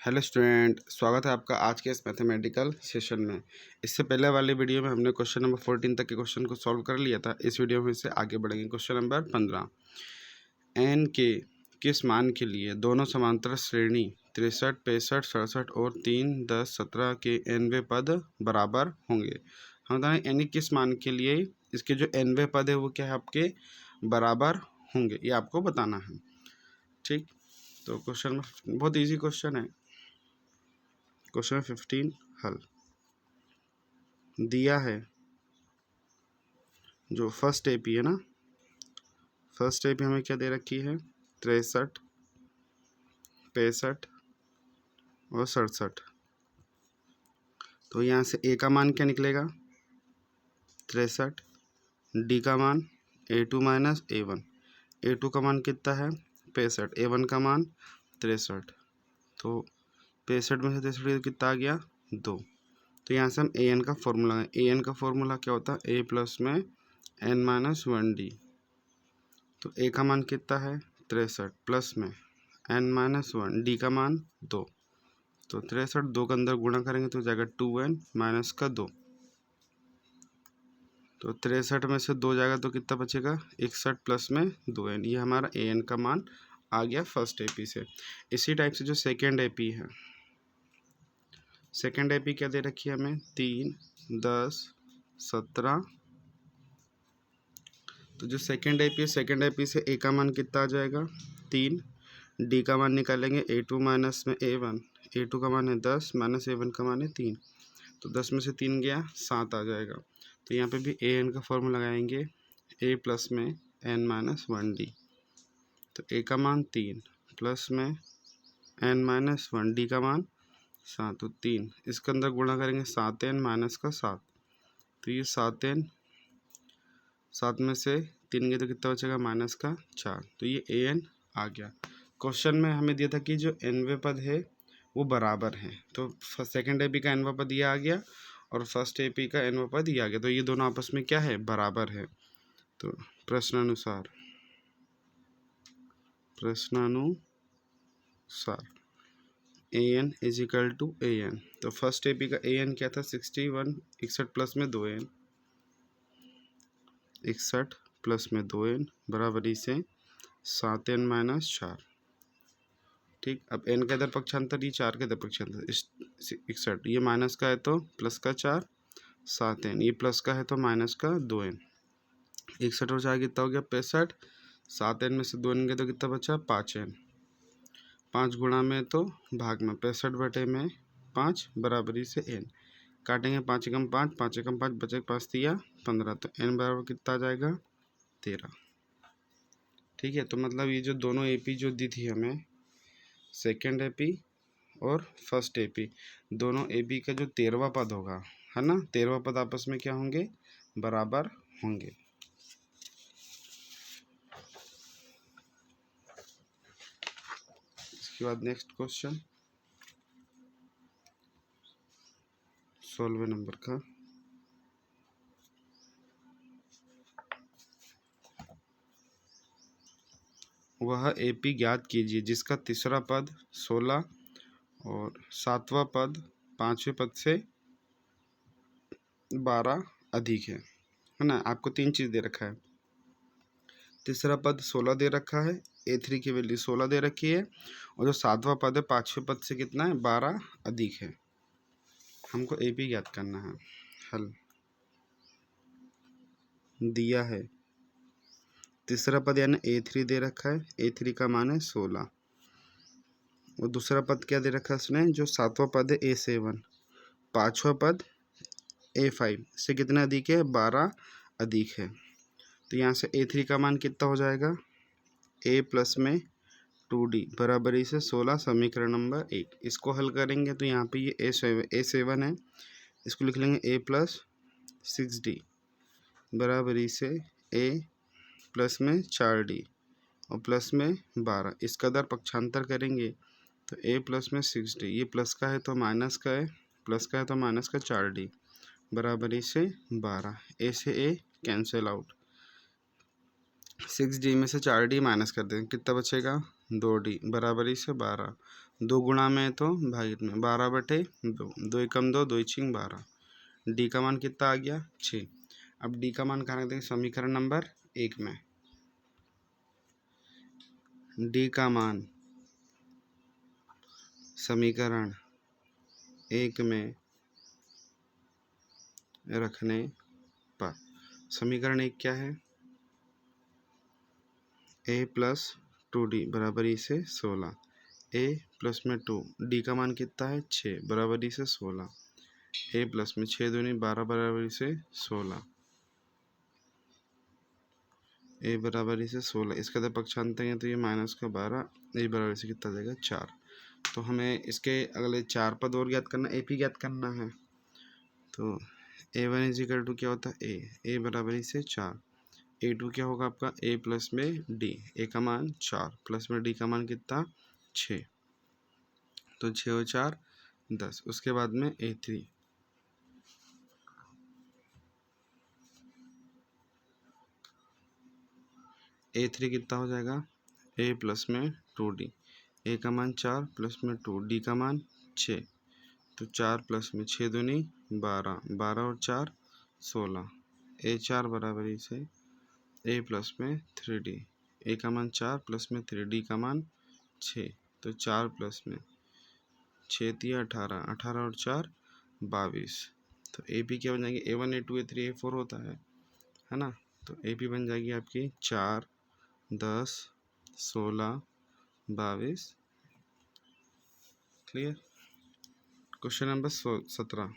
Hello student, स्वागत है आपका आज के इस मैथमेटिकल सेशन में। इससे पहले वाली वीडियो में हमने क्वेश्चन नंबर 14 तक के क्वेश्चन को सॉल्व कर लिया था। इस वीडियो में से आगे बढ़ेंगे। क्वेश्चन नंबर 15, एन के किस मान के लिए दोनों समांतर श्रेणी 63, 65, 67 और 3, 10, 17 के nवे पद बराबर होंगे। हम बताएं एन के किस मान के लिए इसके जो nवे पद है वो क्या है, आपके बराबर होंगे, ये आपको बताना है। ठीक, तो क्वेश्चन बहुत ईजी क्वेश्चन है। क्वेश्चन 15 हल दिया है। जो फर्स्ट एपी है ना, फर्स्ट एपी हमें क्या दे रखी है, 63, 65 और 67। तो यहाँ से ए का मान क्या निकलेगा, 63, डी का मान A2 माइनस A1, A2 का मान कितना है 65, A1 का मान 63। तो 65 में से 63 कितना आ गया 2। तो यहाँ से हम ए एन का फॉर्मूला है, ए एन का फॉर्मूला क्या होता है, ए प्लस में एन माइनस 1D। तो ए का मान कितना है 63 प्लस में एन माइनस 1, डी का मान 2। तो 63 2 के अंदर गुणा करेंगे तो जाएगा 2n माइनस का 2। तो 63 में से 2 जाएगा तो कितना बचेगा 61 प्लस में 2n। ये हमारा ए एन का मान आ गया फर्स्ट एपी से। इसी टाइप से जो सेकेंड एपी है, सेकेंड एपी क्या दे रखी है हमें, 3, 10, 17। तो जो सेकेंड एपी है, सेकेंड एपी से ए का मान कितना आ जाएगा 3, डी का मान निकालेंगे A2 माइनस में A1, A2 का मान है 10 माइनस A1 का मान है 3। तो 10 में से 3 गया 7 आ जाएगा। तो यहाँ पे भी ए एन का फॉर्मूला लगाएंगे, ए प्लस में एन माइनस 1D। तो ए का मान 3 प्लस में एन माइनस 1, डी का मान 7। तो 3 इसके अंदर गुणा करेंगे 7n माइनस का 7। तो ये 7n, 7 में से 3 गए तो कितना बचेगा माइनस का 4। तो ये ए एन आ गया। क्वेश्चन में हमें दिया था कि जो nवे पद है वो बराबर है। तो सेकेंड एपी का nवा पद ये आ गया और फर्स्ट एपी का nवा पद ये आ गया। तो ये दोनों आपस में क्या है, बराबर है। तो प्रश्नानुसार a n is equal to a n. तो फर्स्ट एपी का ए एन क्या था 61, 61 प्लस में 2n, 61 प्लस में 2n बराबरी से 7n माइनस 4। ठीक, अब n का इधर पक्षांतर, ये 4 का इधर पक्षांतर, 61 ये माइनस का है तो प्लस का 4, 7n ये प्लस का है तो माइनस का 2n। 61 और 4 कितना हो गया 65, 7n में से 2n गए तो कितना बचा 5n। 5 गुणा में तो भाग में 65 बटे में 5 बराबरी से n। काटेंगे 5 एकम 5, 5 एकम 5 बचे 5 दिया 15। तो n बराबर कितना आ जाएगा 13। ठीक है, तो मतलब ये जो दोनों एपी जो दी थी हमें, सेकेंड एपी और फर्स्ट एपी, दोनों एपी का जो 13वां पद होगा है ना, 13वां पद आपस में क्या होंगे, बराबर होंगे। इसके बाद नेक्स्ट क्वेश्चन 16वें नंबर का। वह एपी ज्ञात कीजिए जिसका तीसरा पद 16 और सातवां पद 5वें पद से 12 अधिक है ना। आपको 3 चीज़ दे रखा है, तीसरा पद 16 दे रखा है, A3 की वैल्यू 16 दे रखी है, और जो सातवां पद है 5वें पद से कितना है 12 अधिक है। हमको एपी ज्ञात करना है। हल दिया है, तीसरा पद यानी A3 दे रखा है, A3 का मान है 16, और दूसरा पद क्या दे रखा है उसने, जो सातवां पद है A7, पाँचवा पद A5 से कितना अधिक है 12 अधिक है। तो यहाँ से A3 का मान कितना हो जाएगा, A प्लस में 2D बराबरी से 16, समीकरण नंबर 1। इसको हल करेंगे तो यहाँ पे ये A7 है, इसको लिख लेंगे A प्लस 6D बराबरी से A प्लस में 4D और प्लस में 12। इसका दर पक्षांतर करेंगे तो A प्लस में 6D, ये प्लस का है तो माइनस का है, प्लस का है तो माइनस का 4D बराबरी से 12। A से A कैंसिल आउट, 6D में से 4D माइनस कर देंगे, कितना बचेगा 2D बराबरी से 12। 2 गुणा में है तो भागित में, 12/2, 2 एकम 2, 2 छिंग 12। डी का मान कितना आ गया 6। अब डी का मान कहाँ रख देंगे, समीकरण नंबर 1 में। डी का मान समीकरण 1 में रखने पर समीकरण 1 क्या है, a प्लस 2d बराबर ई से 16, a प्लस में 2, d का मान कितना है 6 बराबर ई से 16, a प्लस में 6 दूनी 12 बराबर ई से 16, a बराबर ई से 16, इसका जब पक्षांतर है तो ये माइनस का 12, a बराबर से कितना जाएगा 4। तो हमें इसके अगले 4 पद और ज्ञात करना, AP ज्ञात करना है। तो a1 इज इक्वल टू क्या होता है a बराबर से 4, a2 क्या होगा आपका a प्लस में d, a का मान 4 प्लस में d का मान कितना 6, तो 6 और 4 10। उसके बाद में a3, a3 कितना हो जाएगा a प्लस में 2d, a का मान 4 प्लस में 2, d का मान 6, तो 4 प्लस में 6 दूनी 12, 12 और 4 16, a4 बराबर से a प्लस में 3d, a का मान 4 प्लस में 3, d का मान 6, तो 4 प्लस में 6 3 18, 18 और 4 22। तो AP क्या बन जाएगी, A1 A2 A3 A4 होता है ना। तो AP बन जाएगी आपकी 4 10 16 22। Clear. Question number 17।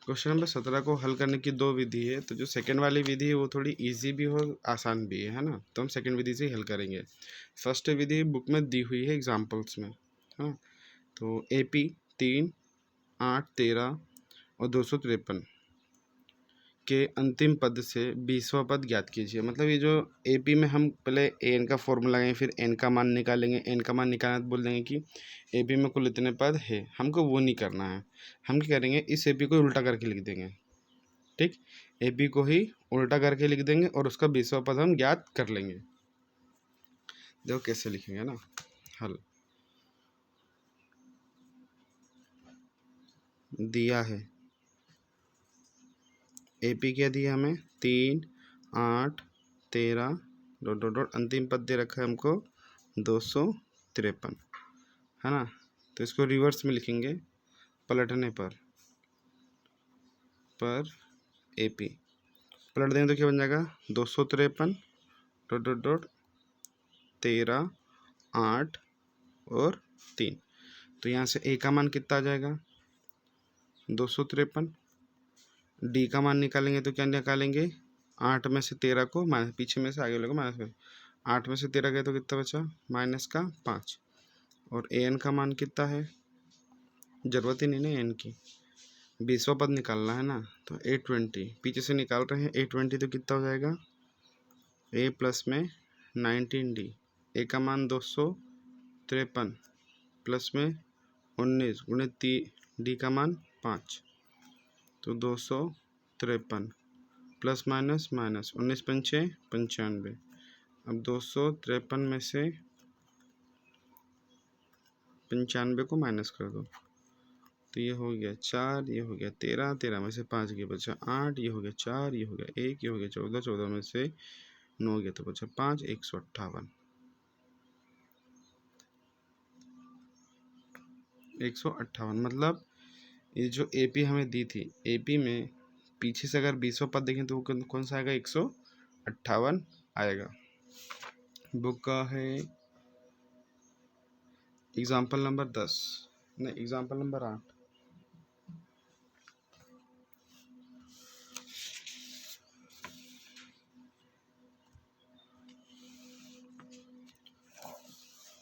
Question number 17 को हल करने की 2 विधि है। तो जो सेकंड वाली विधि है वो थोड़ी इजी भी हो आसान भी है ना। तो हम सेकंड विधि से ही हल करेंगे। फर्स्ट विधि बुक में दी हुई है एग्जाम्पल्स में, हाँ। तो AP 3 8 13 और 253 के अंतिम पद से 20वां पद ज्ञात कीजिए। मतलब ये जो AP में हम पहले an का फॉर्मूला लगाएंगे, फिर n का मान निकालेंगे। n का मान निकालना तो बोल देंगे कि AP में कुल इतने पद है, हमको वो नहीं करना है। हम क्या करेंगे, इस AP को उल्टा करके लिख देंगे। ठीक, AP को ही उल्टा करके लिख देंगे और उसका 20वां पद हम ज्ञात कर लेंगे। देखो कैसे लिखेंगे ना। हल दिया है, AP क्या दिया हमें 3 8 13 डॉट डॉट डॉट, अंतिम पद दे रखा है हमको 253, है ना। तो इसको रिवर्स में लिखेंगे, पलटने पर AP पलट देंगे तो क्या बन जाएगा 253 डॉट डॉट डॉट 13 8 और 3। तो यहाँ से A का मान कितना आ जाएगा 253, D का मान निकालेंगे तो क्या निकालेंगे 8 में से 13 को माइनस, पीछे में से आगे लोग माइनस में, 8 में से 13 गए तो कितना बचा माइनस का 5। और an का मान कितना है, जरूरत ही नहीं ना n की, 20वां पद निकालना है ना। तो 820 पीछे से निकाल रहे हैं, 820 तो कितना हो जाएगा a प्लस में 19d, a का मान 253 प्लस में 19 गुणित d का मान 5, तो 253 प्लस माइनस माइनस 19 पंचे 95। अब 253 में से 95 को माइनस कर दो, तो ये हो गया 4, ये हो गया 13, 13 में से 5 गया बचा 8, ये हो गया 4, ये हो गया 1, ये हो गया 14, 14 में से 9 गया तो बचा 5, 158। 158 मतलब ये जो AP हमें दी थी, AP में पीछे से अगर 20वां पद देखें तो वो कौन सा आएगा 158 आएगा। बुक का है एग्जाम्पल नंबर 10, नहीं एग्जाम्पल नंबर 8।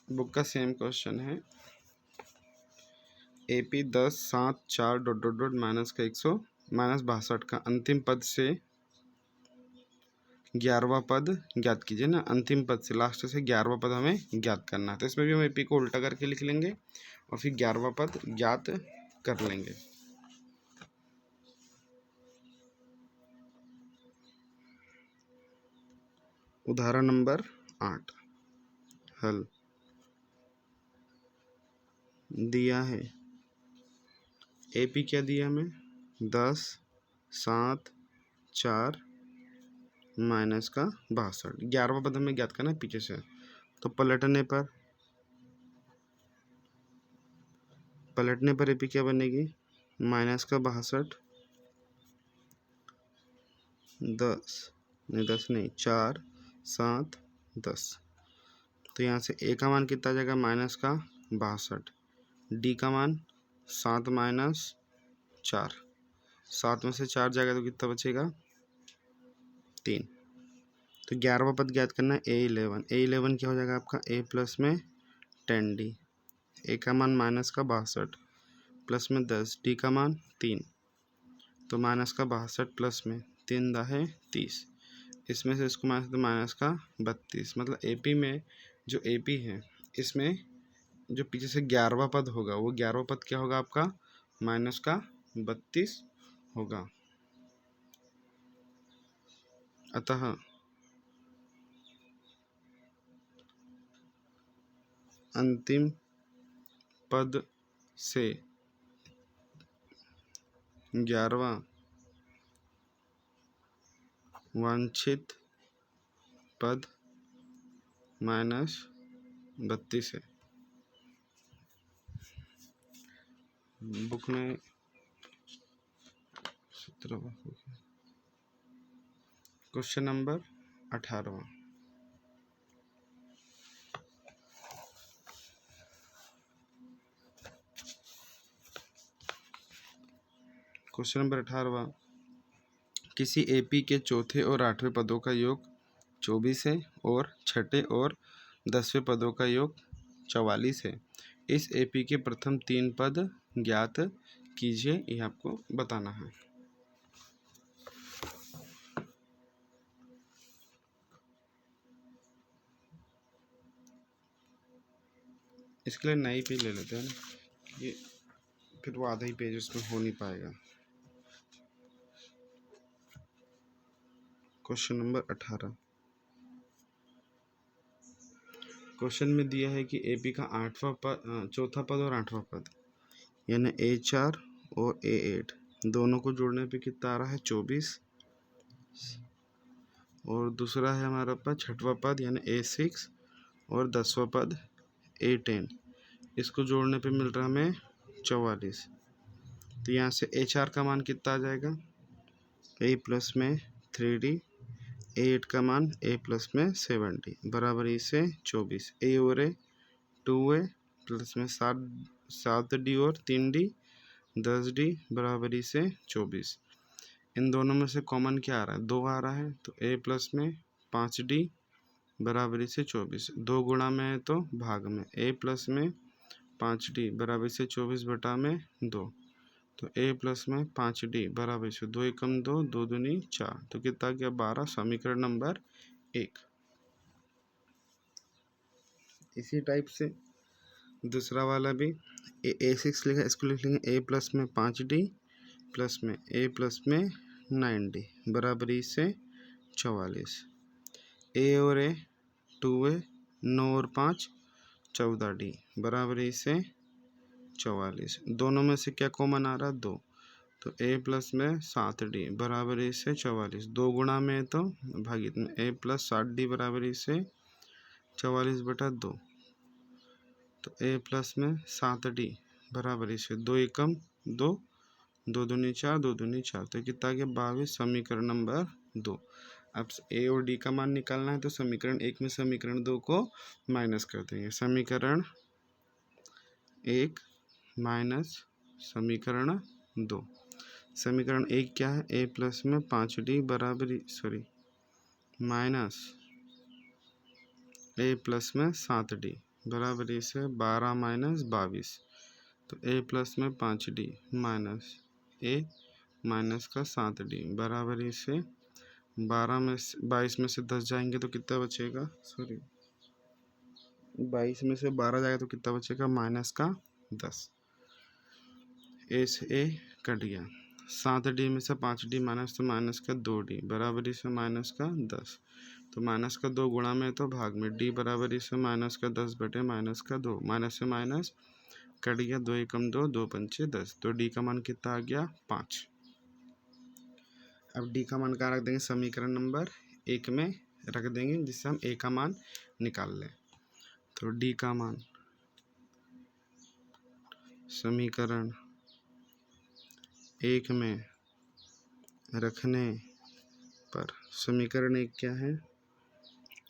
बुक का सेम क्वेश्चन है, AP 10 7 4 dot dot dot minus का 162 का अंतिम पद से 11वां पद ज्ञात कीजिए ना। अंतिम पद से लास्ट से 11वां पद हमें ज्ञात करना है। तो इसमें भी हम AP को उल्टा करके लिख लेंगे और फिर 11वां पद ज्ञात कर लेंगे। उदाहरण नंबर 8 हल। दिया है AP क्या दिया हमें 10, 7, 4 माइनस का 62। 11वां पद हमें ज्ञात करना है पीछे से। तो पलटने पर AP क्या बनेगी माइनस का 62, 10 नहीं 4, 7, 10। तो यहाँ से A का मान कितना आ जाएगा माइनस का 62, D का मान 7 माइनस 4, 7 में से 4 जाएगा तो कितना बचेगा 3। तो 11वां पद ज्ञात करना है A11 क्या हो जाएगा आपका A प्लस में 10D। A का मान माइनस का 62 प्लस में 10, D का मान 3, तो माइनस का 62 प्लस में 3 है 30। इसमें से इसको माइनस तो माइनस का 32, मतलब AP में जो AP है इसमें जो पीछे से 11वां पद होगा वो 11वां पद क्या होगा आपका माइनस का 32 होगा। अतः अंतिम पद से 11वां वांछित पद माइनस 32 है। बुक में 17वां क्वेश्चन नंबर 18वां। क्वेश्चन नंबर 18वां, किसी AP के चौथे और 8वें पदों का योग 24 है और छठे और 10वें पदों का योग 44 है। इस AP के प्रथम 3 पद ज्ञात कीजिए, ये आपको बताना है। इसके लिए नई पेज ले लेते हैं ना, ये फिर वो आधा ही पेज उसमें हो नहीं पाएगा। क्वेश्चन नंबर 18, क्वेश्चन में दिया है कि AP का चौथा पद और 8वां पद यानी A4 और A8 दोनों को जोड़ने पे कितना आ रहा है 24, और दूसरा है हमारा पास छठवां पद यानी A6 और 10वां पद A10, इसको जोड़ने पे मिल रहा हमें 44। तो यहाँ से HR का मान कितना आ जाएगा A प्लस में 3D, A8 का मान A प्लस में 7D बराबर से 24। A और A 2A प्लस में 7D और 3D 10D बराबरी से 24। इन दोनों में से कॉमन क्या आ रहा है 2 आ रहा है, तो A प्लस में 5D बराबरी से 24। 2 गुणा में है तो भाग में A प्लस में 5D बराबर से 24 बटा में 2, तो A प्लस में 5D बराबर से 2 एकम 2, 2 दूनी 4, तो कितना गया 12। समीकरण नंबर 1। इसी टाइप से दूसरा वाला भी A6 लिखा, इसको लिख लेंगे A प्लस में 5D प्लस में A प्लस में 9D बराबरी से 44। A और A 2A 9 और 5 14D बराबरी से 44। दोनों में से क्या कॉमन आ रहा है 2, तो A प्लस में 7D बराबरी से 44। 2 गुणा में तो भागित में A प्लस 7D बराबरी से 44 बटा 2, तो A प्लस में 7D बराबरी से 2 एकम 2, 2 दूनी 4, 2 दूनी 4, तो कितना गया 22। समीकरण नंबर 2। अब A और D का मान निकालना है, तो समीकरण 1 में समीकरण 2 को माइनस कर देंगे। समीकरण 1 माइनस समीकरण 2। समीकरण 1 क्या है A प्लस में 5D बराबरी माइनस A प्लस में 7D बराबरी से 12 माइनस 22, तो A प्लस में 5D माइनस A माइनस का 7D बराबरी से 22 में से 10 जाएंगे तो कितना बचेगा 22 में से 12 जाएगा तो कितना बचेगा माइनस का 10। A से A कट गया, 7D में से 5D माइनस तो माइनस का 2D बराबरी से माइनस का 10, तो माइनस का 2 गुणा में तो भाग में D बराबरी से माइनस का 10 बटे माइनस का 2, माइनस से माइनस कट गया, 2 एकम 2, 2 पंचे 10, तो डी का मान कितना आ गया 5। अब डी का मान कहाँ रख देंगे, समीकरण नंबर 1 में रख देंगे, जिससे हम ए का मान निकाल लें। तो डी का मान समीकरण 1 में रखने पर, समीकरण 1 क्या है,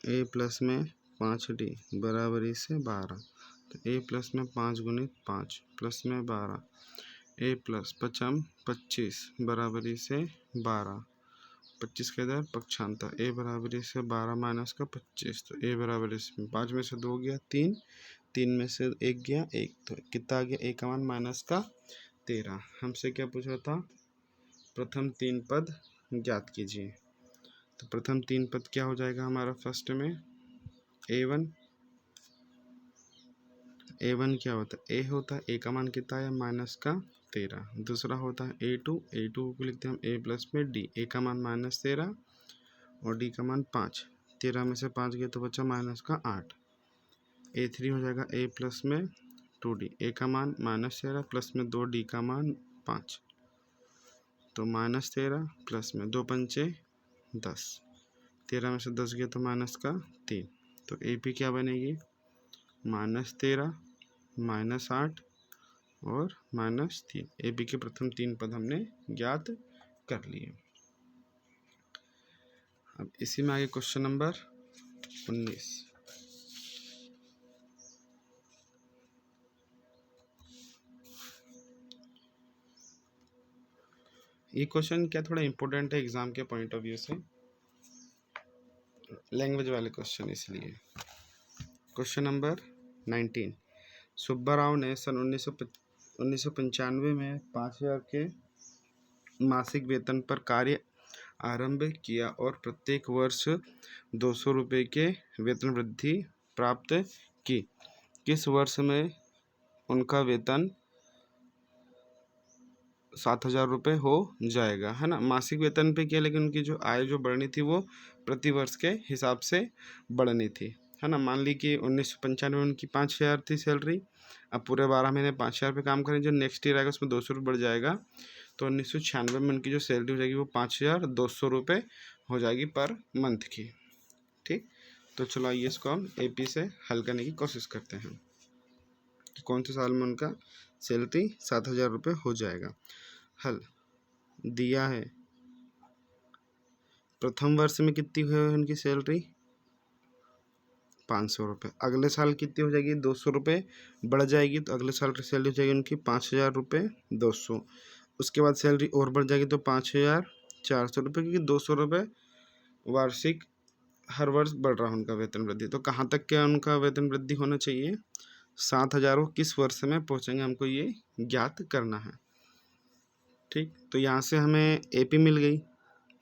ए प्लस में 5d बराबरी से 12, तो ए प्लस में 5 गुणित 5 प्लस में 12, ए प्लस 5 25 बराबरी से 12, 25 के इधर पक्षांतर, ए बराबरी से 12 माइनस का 25, तो ए बराबरी से 5 में से 2 गया 3, 3 में से 1 गया 1, तो कितना आ गया, ए का मान माइनस का 13। हमसे क्या पूछा था, प्रथम 3 पद ज्ञात कीजिए। तो प्रथम 3 पद क्या हो जाएगा हमारा, फर्स्ट में a1 क्या होता है, a होता है, a का मान कितना है माइनस का 13। दूसरा होता है a2 को लिखते हैं हम a प्लस में d, a का मान माइनस 13 और d का मान 5, 13 में से 5 गए तो बचा माइनस का 8। a3 हो जाएगा a प्लस में 2d, a का मान माइनस 13 प्लस में 2, d का मान 5, तो माइनस 13 प्लस में 2 पंचे 10, 13 में से 10 गया तो माइनस का 3, तो ए पी क्या बनेगी, माइनस 13 माइनस 8 और माइनस 3। ए पी के प्रथम 3 पद हमने ज्ञात कर लिए। अब इसी में आगे क्वेश्चन नंबर 19। ये क्वेश्चन क्या थोड़ा इम्पोर्टेंट है एग्जाम के पॉइंट ऑफ व्यू से, लैंग्वेज वाले क्वेश्चन, इसलिए क्वेश्चन नंबर 19। सुब्बा राव ने सन 1995 में 5000 के मासिक वेतन पर कार्य आरंभ किया और प्रत्येक वर्ष 200 रुपये के वेतन वृद्धि प्राप्त की। किस वर्ष में उनका वेतन 7000 रुपये हो जाएगा, है ना। मासिक वेतन पे किया, लेकिन उनकी जो आय जो बढ़नी थी वो प्रति वर्ष के हिसाब से बढ़नी थी, है ना। मान ली कि 1995 में उनकी 5000 थी सैलरी, अब पूरे 12 महीने 5000 पे काम करें, जो नेक्स्ट ईयर आएगा उसमें 200 रुपये बढ़ जाएगा, तो 1996 में उनकी जो सैलरी हो जाएगी वो 5200 रुपये हो जाएगी पर मंथ की। ठीक, तो चलो आइए इसको हम AP से हल करने की कोशिश करते हैं कि कौन से साल में उनका सैलरी 7000 रुपये हो जाएगा। हल दिया है, प्रथम वर्ष में कितनी हुई उनकी सैलरी 500 रुपये, अगले साल कितनी हो जाएगी 200 रुपये बढ़ जाएगी, तो अगले साल की सैलरी हो जाएगी उनकी 5000 रुपये 200, उसके बाद सैलरी और बढ़ जाएगी तो 5400 रुपये, क्योंकि 200 रुपये वार्षिक हर वर्ष बढ़ रहा है उनका वेतन वृद्धि। तो कहाँ तक क्या उनका वेतन वृद्धि होना चाहिए, 7000 को किस वर्ष में पहुँचेंगे हमको ये ज्ञात करना है। ठीक, तो यहाँ से हमें AP मिल गई,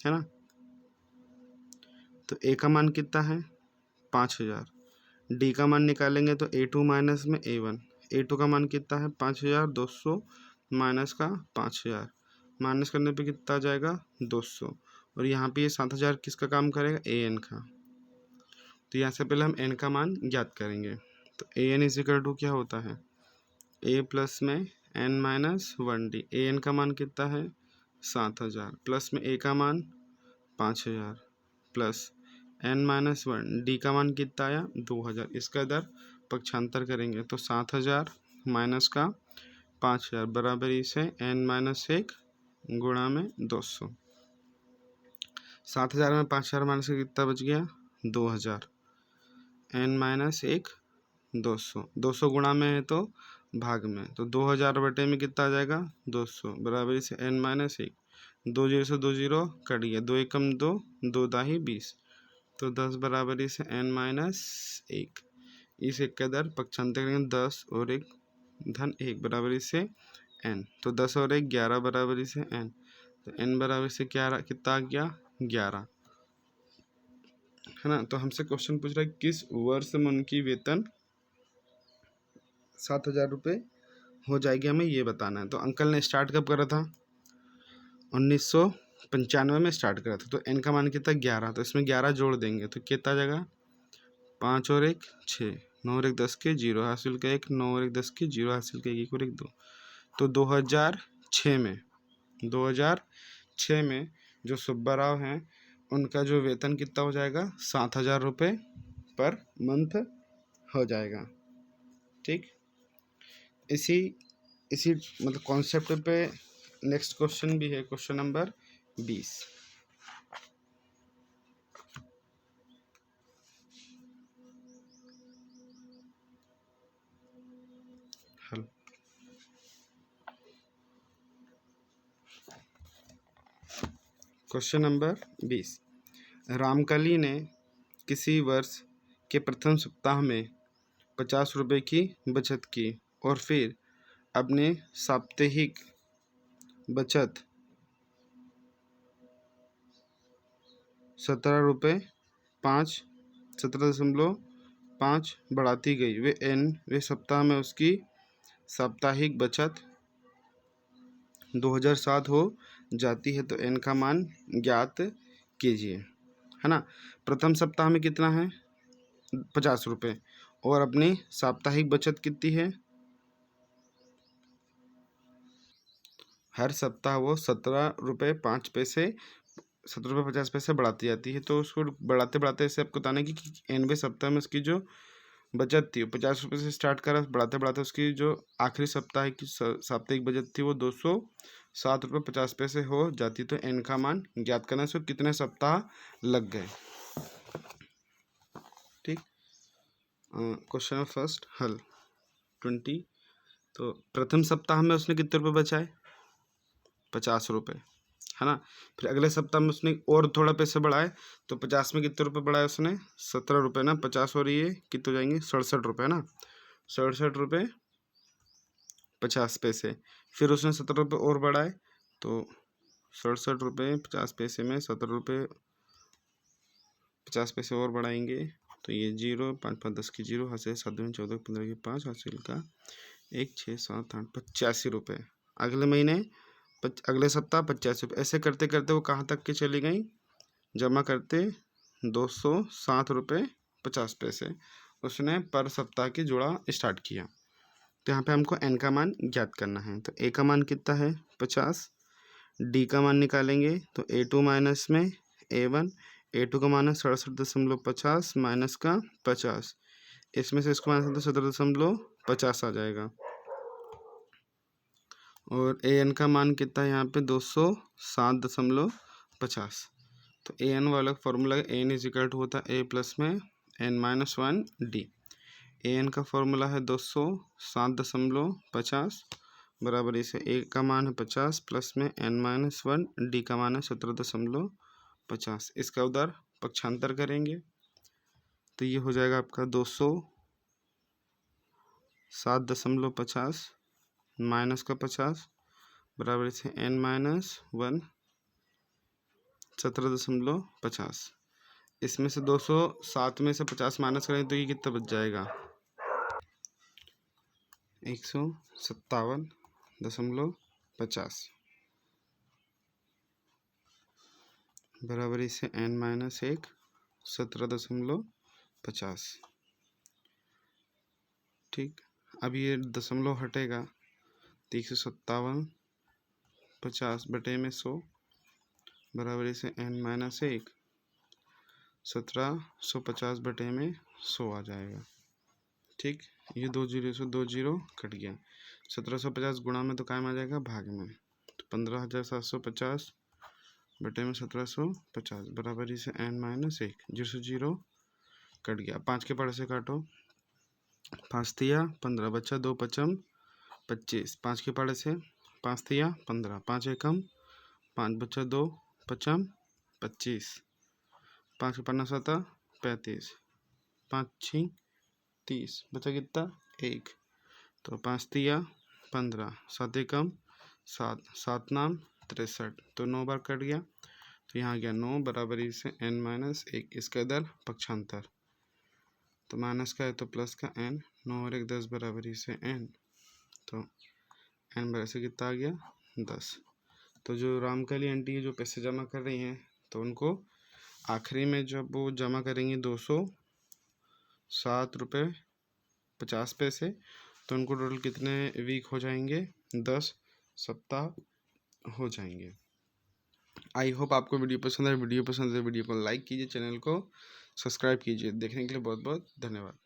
है ना। तो A का मान कितना है 5000, D का मान निकालेंगे तो A2 माइनस में A1, A2 का मान कितना है 5200 माइनस का 5000, माइनस करने पे कितना आ जाएगा 200, और यहाँ पे ये 7000 किसका काम करेगा AN का, तो यहाँ से पहले हम N का मान ज्ञात करेंगे। तो AN इज इक्वल टू क्या होता है, A प्लस में N माइनस 1D, AN का मान कितना है 7000 प्लस में A का मान 5000 प्लस N माइनस 1D का मान कितना आया 2000, इसका इधर पक्षांतर करेंगे तो 7000 माइनस का 5000 बराबरी से N माइनस 1 गुणा में 200, 7000 में 5000 माइनस का कितना बच गया 2000, N माइनस 1 200, 200 गुणा में है तो भाग में, तो 2000 बटे में कितना आ जाएगा 200 बराबरी से N माइनस 1, 2 0 से 2 0 कट गया, 2 एकम 2, 2 दाही 20, तो 10 बराबरी से N माइनस 1, इस एक का दर पक्षांतर करेंगे 10 और 1 धन 1 बराबरी से N, तो 10 और 1 11 बराबरी से N, तो N बराबर से क्या कितना आ गया 11, है ना। तो हमसे क्वेश्चन पूछ रहा है किस वर्ष में उनकी वेतन 7000 रुपये हो जाएगी, हमें ये बताना है। तो अंकल ने स्टार्ट कब करा था 1995 में स्टार्ट करा था, तो N का मान कितना 11, तो इसमें 11 जोड़ देंगे तो कितना आ जाएगा 5 और 1 6, 9 और 1 10 के 0 हासिल का 1, 9 और 1 10 के 0 हासिल का 1 और 1 2। तो 2006 में जो सुब्बा राव हैं उनका जो वेतन कितना हो जाएगा, 7,000 रुपये पर मंथ हो जाएगा। ठीक, इसी इसी मतलब कॉन्सेप्ट पे नेक्स्ट क्वेश्चन भी है, क्वेश्चन नंबर 20। हल क्वेश्चन नंबर 20। रामकली ने किसी वर्ष के प्रथम सप्ताह में 50 रुपये की बचत की और फिर अपने साप्ताहिक बचत 17.5 बढ़ाती गई। वे सप्ताह में उसकी साप्ताहिक बचत 2007 हो जाती है, तो n का मान ज्ञात कीजिए, है ना। प्रथम सप्ताह में कितना है, 50 रुपये, और अपनी साप्ताहिक बचत कितनी है, हर सप्ताह वो 17.50 बढ़ाती जाती है। तो उसको बढ़ाते बढ़ाते ऐसे आपको बताना है कि 90वें सप्ताह में उसकी जो बचत थी 50 रुपये से स्टार्ट करा, बढ़ाते बढ़ाते उसकी जो आखिरी सप्ताह की साप्ताहिक बचत थी वो 207.50 हो जाती। तो n का मान ज्ञात करना है, उसको कितने सप्ताह लग गए। ठीक, क्वेश्चन फर्स्ट हल 20। तो प्रथम सप्ताह में उसने कितने रुपये बचाए, 50 रुपये, है ना। फिर अगले सप्ताह में उसने और थोड़ा पैसे बढ़ाए, तो 50 में कितने रुपये बढ़ाए उसने, 17 रुपये ना, 50 और ये कितने हो जाएंगे, 67 रुपये ना, 67.50। फिर उसने 17 रुपये और बढ़ाए, तो 67.50 में 17 रुपये 50 और बढ़ाएंगे, तो ये 0 5 5 10 की 0 हासिल 7 2 14 15 की 5 हासिल का 1 6 7 8 85 रुपये। अगले महीने अगले सप्ताह 85 रुपये। ऐसे करते करते वो कहाँ तक के चली गई, जमा करते 207.50 उसने पर सप्ताह की जोड़ा स्टार्ट किया। तो यहाँ पे हमको n का मान ज्ञात करना है। तो a का मान कितना है, 50, d का मान निकालेंगे तो a2 माइनस में a1, a2 का मान है 67.50 माइनस का 50, इसमें से इसको माइनस 17.50 आ जाएगा। और an का मान कितना है यहाँ पे 207.50। तो an वाला formula n is equal to होता है a प्लस में n-1 d। an का फॉर्मूला है 207.50 बराबर इसे a का मान है 50 प्लस में n-1 d का मान है 17.50। इसका उधर पक्षांतर करेंगे तो ये हो जाएगा आपका 207.50 माइनस का 50 बराबर इसे n-1 17.50। इसमें से 207 में से 50 माइनस करेंगे तो ये कितना बच जाएगा, 157.50 बराबर इसे n-1 17.50। ठीक, अब ये दशमलव हटेगा तो 157.50 बटे में 100 बराबर इसे n-1 1750 बटे में 100 आ जाएगा। ठीक, ये 2 जीरो से 2 जीरो कट गया, 1750 गुणा में तो कायम आ जाएगा भाग में, तो 15,750 बटे में 1750 बराबर इसे n-1 जीरो से जीरो कट गया। 5 के पड़े से काटो, 5 तिया 15 बच्चा 2 पचम 25, 5 के पड़े से 5 तिया 15, 5 एकम 5 बच्चा 2 पचम 25, 5 के पन्ना 7 35, 5 6 30 बचा कितना 1, तो 5 तिया 15, 7 एकम 7, 7 नाम 63, तो 9 बार कट गया, तो यहाँ गया 9 बराबर से n-1। इसका इधर पक्षांतर, तो माइनस का है तो प्लस का n, 9 और 1 10 बराबर से n, तो n बराबर से कितना आ गया 10। तो जो रामकली आंटी जो पैसे जमा कर रही हैं तो उनको आखिरी में जब वो जमा करेंगी 207 रुपये 50 पैसे, तो उनको टोटल कितने वीक हो जाएंगे, 10 सप्ताह हो जाएंगे। आई होप आपको वीडियो पसंद है। वीडियो पसंद है वीडियो को लाइक कीजिए, चैनल को सब्सक्राइब कीजिए। देखने के लिए बहुत बहुत धन्यवाद।